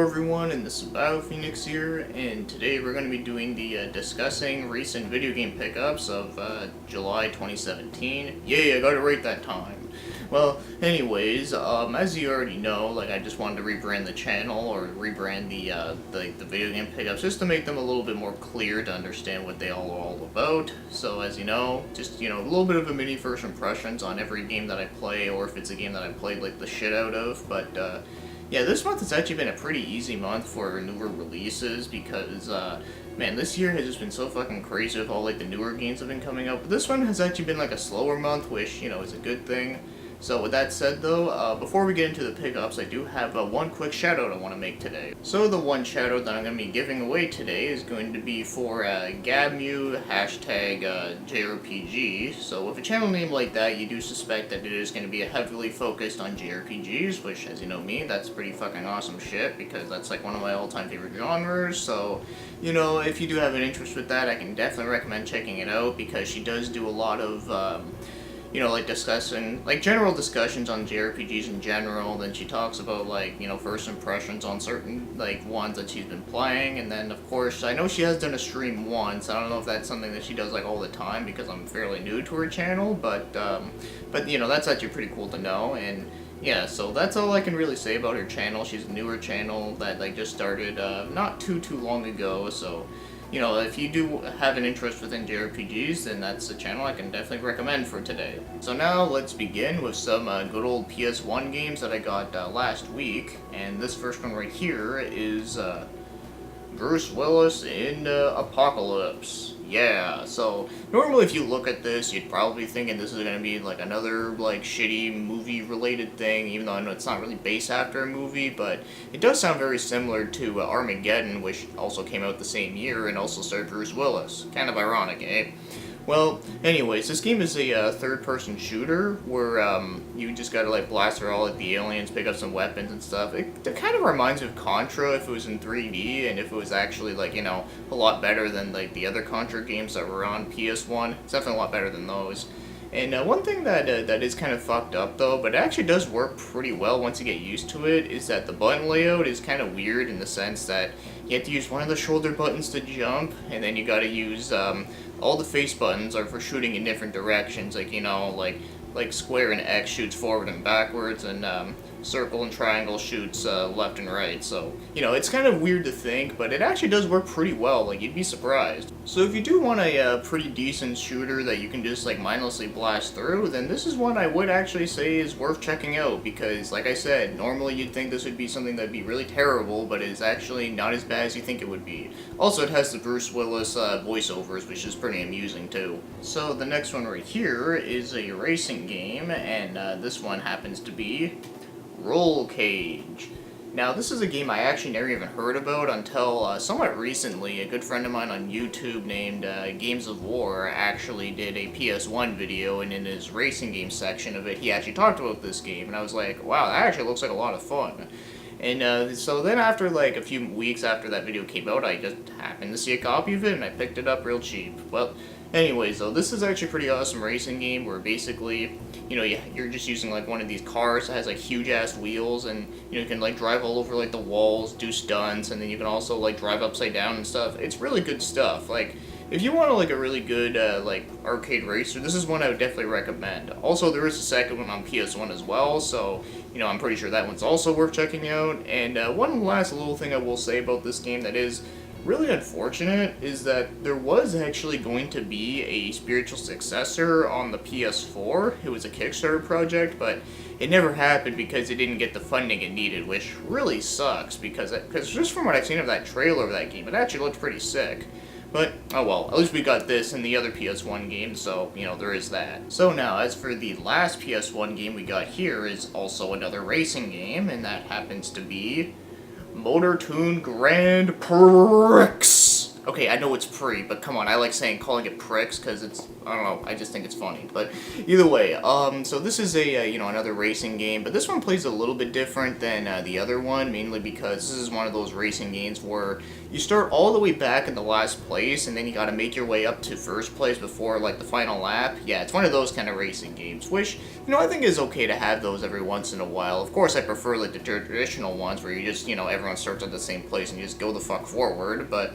everyone, and this is Phoenix here, and today we're going to be doing the discussing recent video game pickups of July 2017. Yay, I got it right that time. Well, anyways, as you already know, like I just wanted to rebrand the channel, or rebrand the video game pickups, just to make them a little bit more clear to understand what they all are all about. So as you know, just, a little bit of a mini first impressions on every game that I play, or if it's a game that I played like the shit out of, but yeah, this month has actually been a pretty easy month for newer releases because, man, this year has just been so fucking crazy with all, like, the newer games that have been coming out. But this one has actually been, like, a slower month, which, is a good thing. So with that said, though, before we get into the pickups, I do have one quick shout-out I want to make today. So the one shout-out that I'm going to be giving away today is going to be for GabMu, #JRPG. So with a channel name like that, you do suspect that it is going to be heavily focused on JRPGs, which, as you know me, that's pretty fucking awesome shit, because that's like one of my all-time favorite genres. So, if you do have an interest with that, I can definitely recommend checking it out, because she does do a lot of, like discussing, like general discussions on JRPGs in general. Then she talks about like, first impressions on certain like ones that she's been playing. And then of course, I know she has done a stream once. I don't know if that's something that she does like all the time because I'm fairly new to her channel, but that's actually pretty cool to know. And yeah, so that's all I can really say about her channel. She's a newer channel that like just started not too long ago, so if you do have an interest within JRPGs, then that's a channel I can definitely recommend for today. So now let's begin with some good old PS1 games that I got last week, and this first one right here is Bruce Willis in Apocalypse. Yeah, so normally if you look at this, you'd probably be thinking this is going to be like another like shitty movie related thing, even though I know it's not really based after a movie, but it does sound very similar to Armageddon, which also came out the same year and also starred Bruce Willis. Kind of ironic, eh? Well, anyways, this game is a third-person shooter where you just gotta like blast through all like the aliens, pick up some weapons and stuff. It kind of reminds me of Contra if it was in 3D, and if it was actually like a lot better than like the other Contra games that were on PS1. It's definitely a lot better than those. And one thing that is kind of fucked up though, but it actually does work pretty well once you get used to it, is that the button layout is kind of weird in the sense that you have to use one of the shoulder buttons to jump, and then you gotta use all the face buttons are for shooting in different directions, like like square and X shoots forward and backwards, and circle and triangle shoots left and right. So, it's kind of weird to think, but it actually does work pretty well, like you'd be surprised. So if you do want a pretty decent shooter that you can just like mindlessly blast through, then this is one I would actually say is worth checking out, because like I said, normally you'd think this would be something that'd be really terrible, but it's actually not as bad as you think it would be. Also, it has the Bruce Willis voiceovers, which is pretty amusing too. So the next one right here is a racing game, and this one happens to be Roll Cage. Now, this is a game I actually never even heard about until somewhat recently. A good friend of mine on YouTube named Games of War actually did a PS1 video, and in his racing game section of it, he actually talked about this game, and I was like, wow, that actually looks like a lot of fun. And so then after like a few weeks after that video came out, I just happened to see a copy of it, and I picked it up real cheap. Well, anyways, though, this is actually a pretty awesome racing game where basically, you're just using like one of these cars that has like huge ass wheels, and you can like drive all over like the walls, do stunts, and then you can also like drive upside down and stuff. It's really good stuff. Like, if you want like a really good like arcade racer, this is one I would definitely recommend. Also, there is a second one on PS1 as well, so I'm pretty sure that one's also worth checking out. And one last little thing I will say about this game that is really unfortunate is that there was actually going to be a spiritual successor on the PS4. It was a Kickstarter project, but it never happened because it didn't get the funding it needed, which really sucks, because just from what I've seen of that trailer of that game, it actually looked pretty sick. But, oh well, at least we got this in the other PS1 game, so, there is that. So now, as for the last PS1 game we got here is also another racing game, and that happens to be Motor Toon Grand Prix. Okay, I know it's Prix, but come on, I like calling it Prix because it's, I don't know, I just think it's funny. But either way, so this is a, another racing game, but this one plays a little bit different than the other one, mainly because this is one of those racing games where you start all the way back in the last place, and then you gotta make your way up to first place before, like, the final lap. Yeah, it's one of those kind of racing games, which, I think is okay to have those every once in a while. Of course, I prefer, like, the traditional ones where you just, everyone starts at the same place and you just go the fuck forward, but...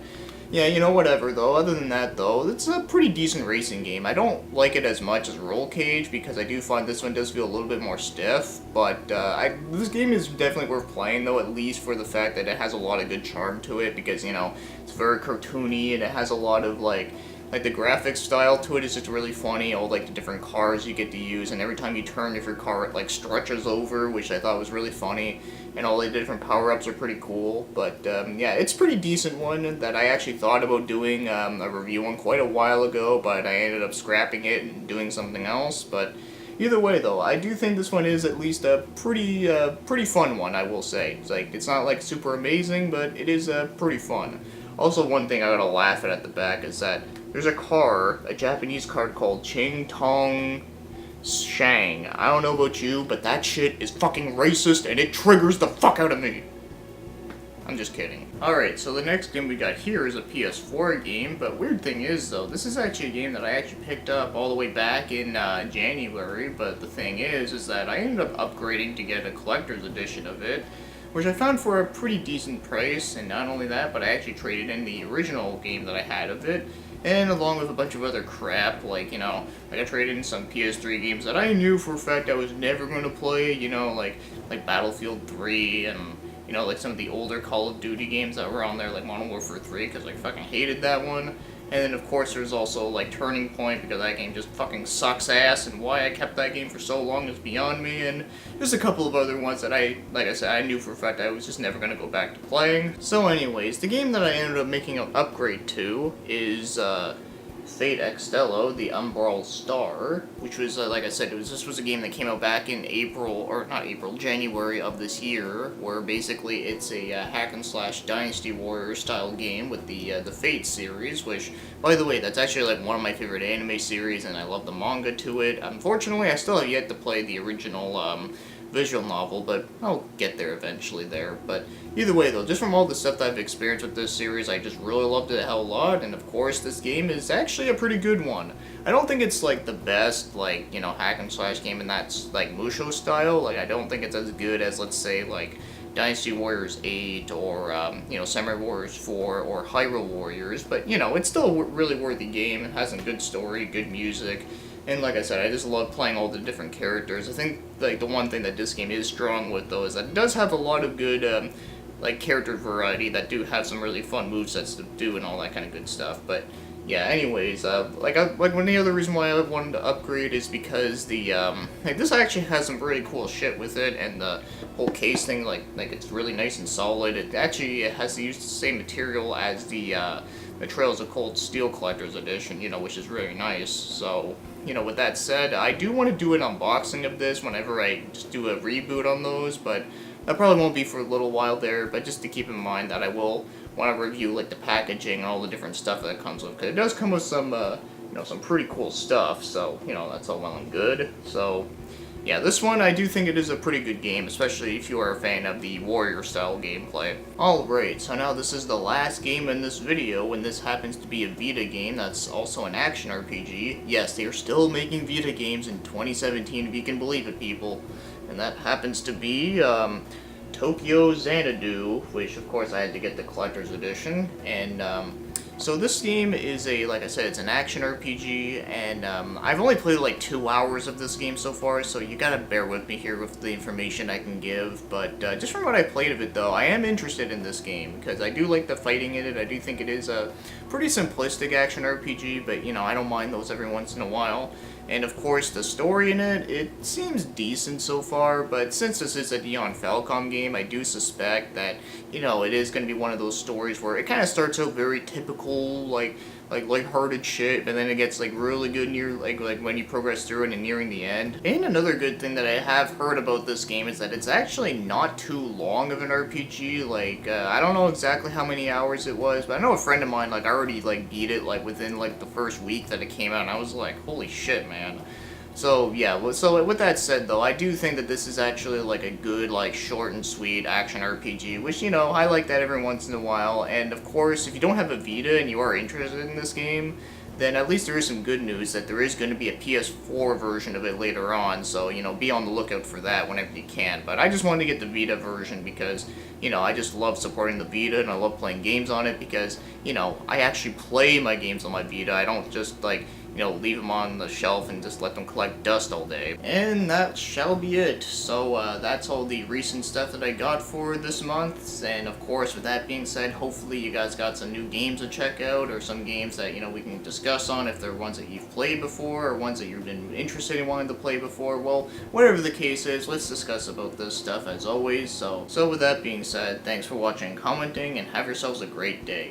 yeah, whatever, though. Other than that, though, it's a pretty decent racing game. I don't like it as much as Roll Cage, because I do find this one does feel a little bit more stiff, but this game is definitely worth playing, though, at least for the fact that it has a lot of good charm to it, because, it's very cartoony, and it has a lot of, like the graphics style to it is just really funny, all, like, the different cars you get to use, and every time you turn, if your car, it, like, stretches over, which I thought was really funny, and all the different power-ups are pretty cool, but, yeah, it's a pretty decent one that I actually thought about doing a review on quite a while ago, but I ended up scrapping it and doing something else, but either way, though, I do think this one is at least a pretty fun one, I will say. It's not, like, super amazing, but it is pretty fun. Also, one thing I gotta laugh at the back is that there's a Japanese card called Ching Tong Shang. I don't know about you, but that shit is fucking racist and it triggers the fuck out of me. I'm just kidding. Alright, so the next game we got here is a PS4 game, but weird thing is, though, this is actually a game that I actually picked up all the way back in January, but the thing is that I ended up upgrading to get a collector's edition of it, which I found for a pretty decent price, and not only that, but I actually traded in the original game that I had of it, and along with a bunch of other crap, like, I traded in some PS3 games that I knew for a fact I was never going to play, like Battlefield 3, and, like some of the older Call of Duty games that were on there, like Modern Warfare 3, because I fucking hated that one. And then, of course, there's also, like, Turning Point, because that game just fucking sucks ass, and why I kept that game for so long is beyond me, and just a couple of other ones that like I said, I knew for a fact I was just never going to go back to playing. So anyways, the game that I ended up making an upgrade to is, Fate Extello, the Umbral Star, which was, like I said, this was a game that came out back in January of this year, where basically it's a hack and slash Dynasty Warrior style game with the Fate series, which, by the way, that's actually like one of my favorite anime series, and I love the manga to it. Unfortunately, I still have yet to play the original visual novel, but I'll get there eventually there. But either way, though, just from all the stuff that I've experienced with this series, I just really loved it a hell of a lot, and of course, this game is actually a pretty good one. I don't think it's, like, the best, like, hack and slash game in that, like, Musho style. Like, I don't think it's as good as, let's say, like, Dynasty Warriors 8, or, Samurai Warriors 4, or Hyrule Warriors, but, it's still a really worthy game. It has a good story, good music, and like I said, I just love playing all the different characters. I think, like, the one thing that this game is strong with, though, is that it does have a lot of good, like, character variety that do have some really fun movesets to do and all that kind of good stuff. But, yeah, anyways, one of the other reason why I wanted to upgrade is because the, this actually has some really cool shit with it, and the whole case thing, like it's really nice and solid. It has used the same material as the Trails of Cold Steel Collector's Edition, which is really nice, so... with that said, I do want to do an unboxing of this whenever I just do a reboot on those, but that probably won't be for a little while there, but just to keep in mind that I will want to review, like, the packaging and all the different stuff that it comes with, because it does come with some, some pretty cool stuff, so, that's all well and good. So, yeah, this one, I do think it is a pretty good game, especially if you are a fan of the warrior-style gameplay. Alright, so now this is the last game in this video, and this happens to be a Vita game that's also an action RPG. Yes, they are still making Vita games in 2017, if you can believe it, people. And that happens to be, Tokyo Xanadu, which, of course, I had to get the collector's edition, and, so this game is like I said, it's an action RPG, and I've only played like 2 hours of this game so far, so you gotta bear with me here with the information I can give, but just from what I played of it, though, I am interested in this game, because I do like the fighting in it. I do think it is a pretty simplistic action RPG, but, I don't mind those every once in a while. And of course, the story in it seems decent so far, but since this is a Dion Falcom game, I do suspect that, it is going to be one of those stories where it kind of starts out very typical, like, like lighthearted shit, but then it gets like really good near like when you progress through it and nearing the end. And another good thing that I have heard about this game is that it's actually not too long of an RPG. Like I don't know exactly how many hours it was, but I know a friend of mine like already like beat it like within like the first week that it came out, and I was like, holy shit, man. So yeah, so with that said though, I do think that this is actually like a good, like, short and sweet action RPG, which, you know, I like that every once in a while. And of course, if you don't have a Vita and you are interested in this game, then at least there is some good news that there is going to be a PS4 version of it later on, so, you know, be on the lookout for that whenever you can. But I just wanted to get the Vita version because, you know, I just love supporting the Vita and I love playing games on it because, you know, I actually play my games on my Vita. I don't just, like, you know, leave them on the shelf and just let them collect dust all day. And that shall be it. So that's all the recent stuff that I got for this month. And of course, with that being said, hopefully you guys got some new games to check out, or some games that, you know, we can discuss on if they're ones that you've played before or ones that you've been interested in wanting to play before. Well, whatever the case is, let's discuss about this stuff as always. So with that being said, thanks for watching and commenting, and have yourselves a great day.